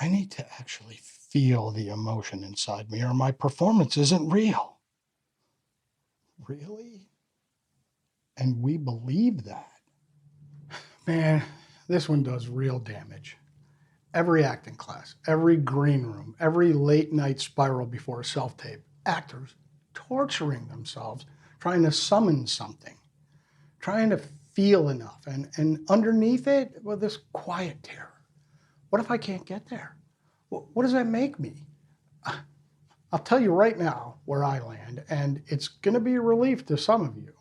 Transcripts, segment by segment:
I need to actually feel the emotion inside me or my performance isn't real. Really? And we believe that. Man, this one does real damage. Every acting class, every green room, every late night spiral before a self tape, actors torturing themselves, trying to summon something, trying to feel enough. And underneath it, well, this quiet terror. What if I can't get there? What does that make me? I'll tell you right now where I land, and it's going to be a relief to some of you.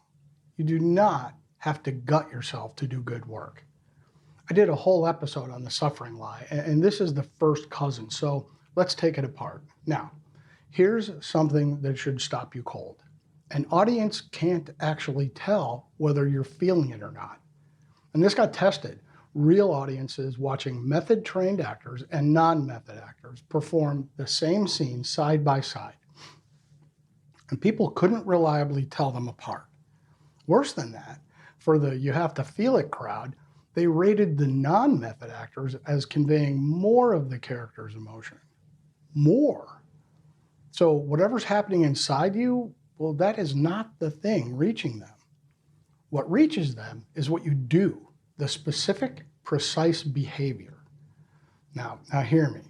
You do not have to gut yourself to do good work. I did a whole episode on the suffering lie, and this is the first cousin, so let's take it apart. Now, here's something that should stop you cold. An audience can't actually tell whether you're feeling it or not. And this got tested. Real audiences watching method-trained actors and non-method actors perform the same scene side by side. And people couldn't reliably tell them apart. Worse than that, for the you have to feel it crowd, they rated the non-method actors as conveying more of the character's emotion. More. So whatever's happening inside you, well, that is not the thing reaching them. What reaches them is what you do, the specific, precise behavior. Now hear me,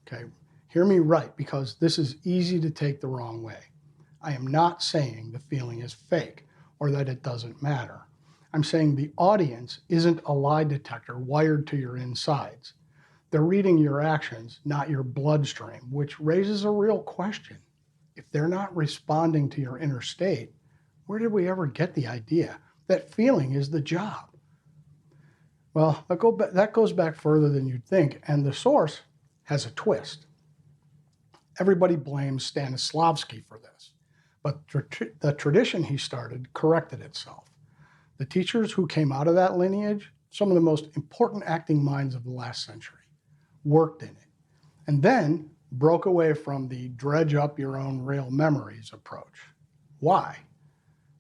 okay? Hear me right, because this is easy to take the wrong way. I am not saying the feeling is fake or that it doesn't matter. I'm saying the audience isn't a lie detector wired to your insides. They're reading your actions, not your bloodstream, which raises a real question. If they're not responding to your inner state, where did we ever get the idea that feeling is the job? Well, that goes back further than you'd think, and the source has a twist. Everybody blames Stanislavski for this, but the tradition he started corrected itself. The teachers who came out of that lineage, some of the most important acting minds of the last century, worked in it, and then broke away from the dredge up your own real memories approach. Why?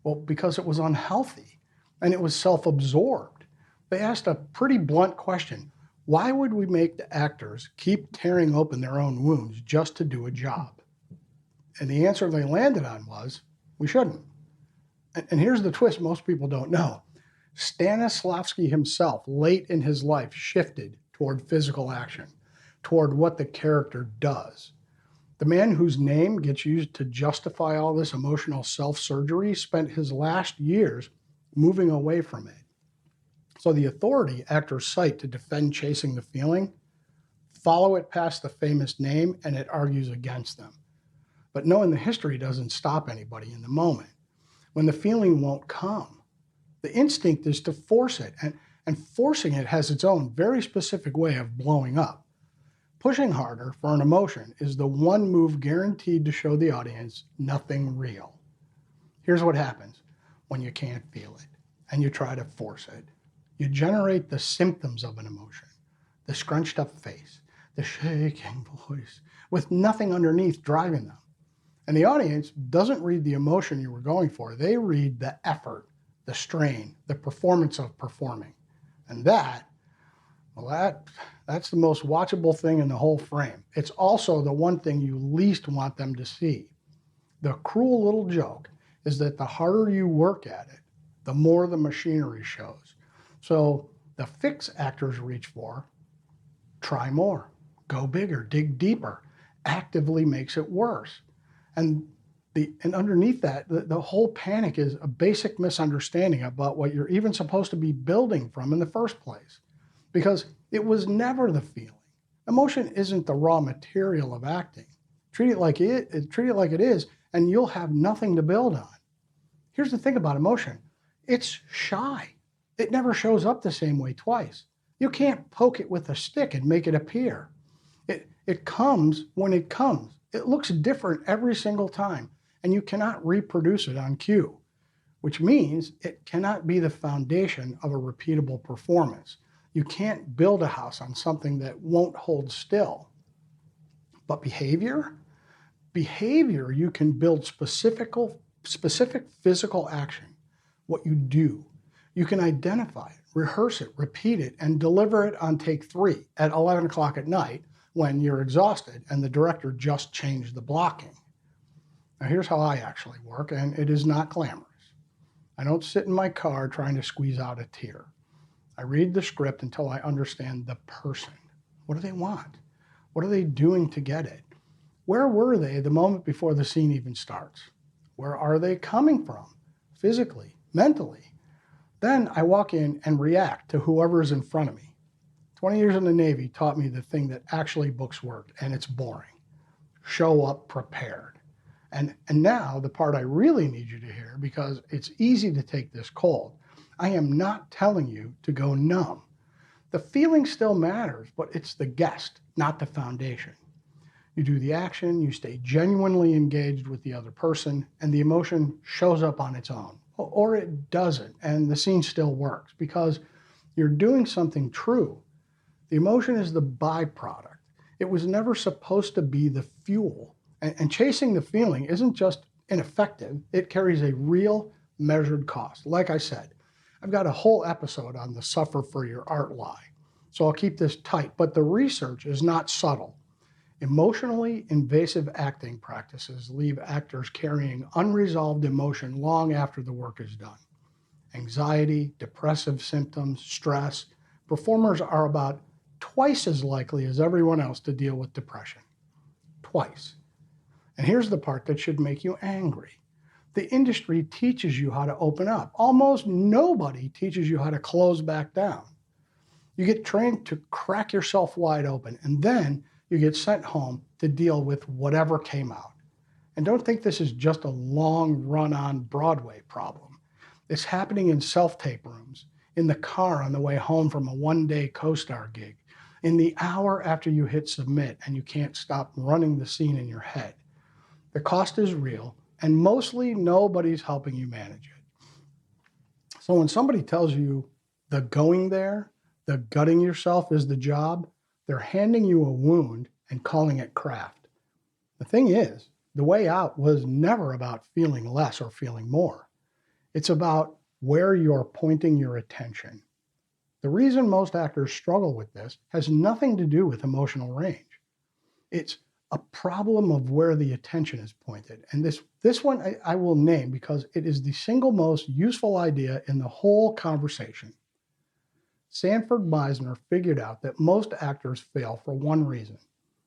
Well, because it was unhealthy and it was self-absorbed. They asked a pretty blunt question. Why would we make the actors keep tearing open their own wounds just to do a job? And the answer they landed on was, we shouldn't. And here's the twist most people don't know. Stanislavski himself, late in his life, shifted toward physical action, toward what the character does. The man whose name gets used to justify all this emotional self-surgery spent his last years moving away from it. So the authority actors cite to defend chasing the feeling, follow it past the famous name, and it argues against them. But knowing the history doesn't stop anybody in the moment. When the feeling won't come, the instinct is to force it, and forcing it has its own very specific way of blowing up. Pushing harder for an emotion is the one move guaranteed to show the audience nothing real. Here's what happens when you can't feel it and you try to force it. You generate the symptoms of an emotion, the scrunched up face, the shaking voice, with nothing underneath driving them. And the audience doesn't read the emotion you were going for. They read the effort, the strain, the performance of performing. And that's the most watchable thing in the whole frame. It's also the one thing you least want them to see. The cruel little joke is that the harder you work at it, the more the machinery shows. So the fix actors reach for, try more, go bigger, dig deeper, actively makes it worse. And underneath that, the whole panic is a basic misunderstanding about what you're even supposed to be building from in the first place. Because it was never the feeling. Emotion isn't the raw material of acting. Treat it like it is, and you'll have nothing to build on. Here's the thing about emotion. It's shy. It never shows up the same way twice. You can't poke it with a stick and make it appear. It comes when it comes. It looks different every single time, and you cannot reproduce it on cue, which means it cannot be the foundation of a repeatable performance. You can't build a house on something that won't hold still. But behavior, you can build specific physical action, what you do. You can identify it, rehearse it, repeat it, and deliver it on take 3 at 11 o'clock at night when you're exhausted and the director just changed the blocking. Now, here's how I actually work, and it is not glamorous. I don't sit in my car trying to squeeze out a tear. I read the script until I understand the person. What do they want? What are they doing to get it? Where were they the moment before the scene even starts? Where are they coming from? Physically, mentally? Then I walk in and react to whoever is in front of me. 20 years in the Navy taught me the thing that actually books work, and it's boring. Show up prepared. And now the part I really need you to hear, because it's easy to take this cold. I am not telling you to go numb. The feeling still matters, but it's the guest, not the foundation. You do the action, you stay genuinely engaged with the other person, and the emotion shows up on its own. Or it doesn't, and the scene still works, because you're doing something true. The emotion is the byproduct. It was never supposed to be the fuel. And chasing the feeling isn't just ineffective, it carries a real measured cost. Like I said, I've got a whole episode on the suffer for your art lie, so I'll keep this tight, but the research is not subtle. Emotionally invasive acting practices leave actors carrying unresolved emotion long after the work is done. Anxiety, depressive symptoms, stress. Performers are about twice as likely as everyone else to deal with depression. Twice. And here's the part that should make you angry. The industry teaches you how to open up. Almost nobody teaches you how to close back down. You get trained to crack yourself wide open, and then you get sent home to deal with whatever came out. And don't think this is just a long run-on Broadway problem. It's happening in self-tape rooms, in the car on the way home from a one-day co-star gig, in the hour after you hit submit and you can't stop running the scene in your head. The cost is real, and mostly nobody's helping you manage it. So when somebody tells you the going there, the gutting yourself is the job, they're handing you a wound and calling it craft. The thing is, the way out was never about feeling less or feeling more. It's about where you're pointing your attention. The reason most actors struggle with this has nothing to do with emotional range. It's a problem of where the attention is pointed. And this one I will name because it is the single most useful idea in the whole conversation. Sanford Meisner figured out that most actors fail for one reason.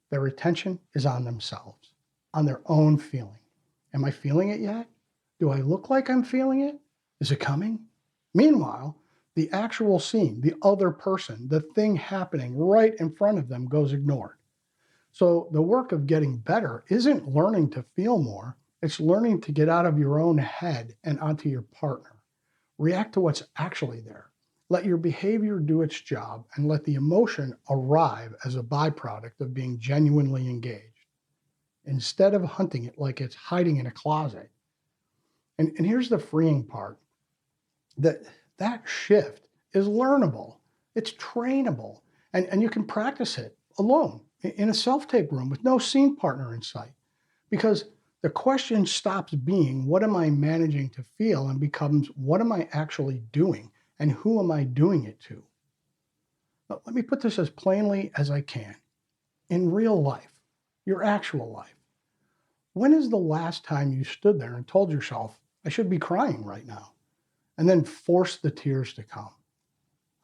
Their attention is on themselves, on their own feeling. Am I feeling it yet? Do I look like I'm feeling it? Is it coming? Meanwhile, the actual scene, the other person, the thing happening right in front of them goes ignored. So the work of getting better isn't learning to feel more, it's learning to get out of your own head and onto your partner. React to what's actually there. Let your behavior do its job and let the emotion arrive as a byproduct of being genuinely engaged, instead of hunting it like it's hiding in a closet. And here's the freeing part, that shift is learnable, it's trainable, and you can practice it alone in a self-tape room with no scene partner in sight, because the question stops being, what am I managing to feel, and becomes, what am I actually doing, and who am I doing it to? But let me put this as plainly as I can. In real life, your actual life, when is the last time you stood there and told yourself, I should be crying right now, and then forced the tears to come?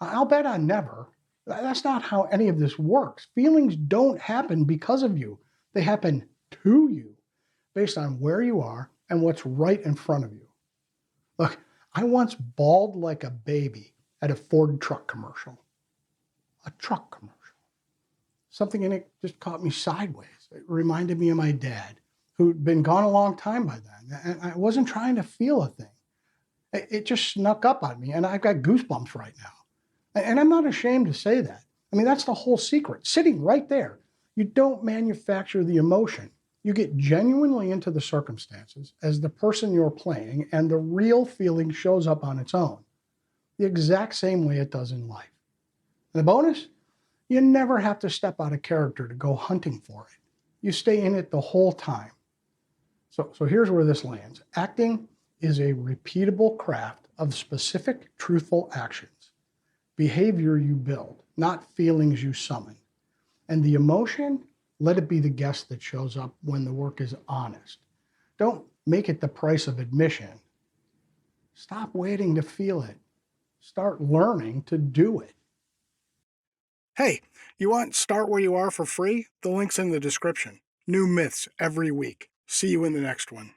I'll bet on never. That's not how any of this works. Feelings don't happen because of you. They happen to you, based on where you are and what's right in front of you. Look, I once bawled like a baby at a Ford truck commercial. A truck commercial. Something in it just caught me sideways. It reminded me of my dad, who'd been gone a long time by then, and I wasn't trying to feel a thing. It just snuck up on me, and I've got goosebumps right now. And I'm not ashamed to say that. I mean, that's the whole secret, sitting right there. You don't manufacture the emotion. You get genuinely into the circumstances as the person you're playing, and the real feeling shows up on its own, the exact same way it does in life. And the bonus? You never have to step out of character to go hunting for it. You stay in it the whole time. So here's where this lands. Acting is a repeatable craft of specific, truthful actions. Behavior you build, not feelings you summon. And the emotion, let it be the guest that shows up when the work is honest. Don't make it the price of admission. Stop waiting to feel it. Start learning to do it. Hey, you want Start Where You Are for free? The link's in the description. New myths every week. See you in the next one.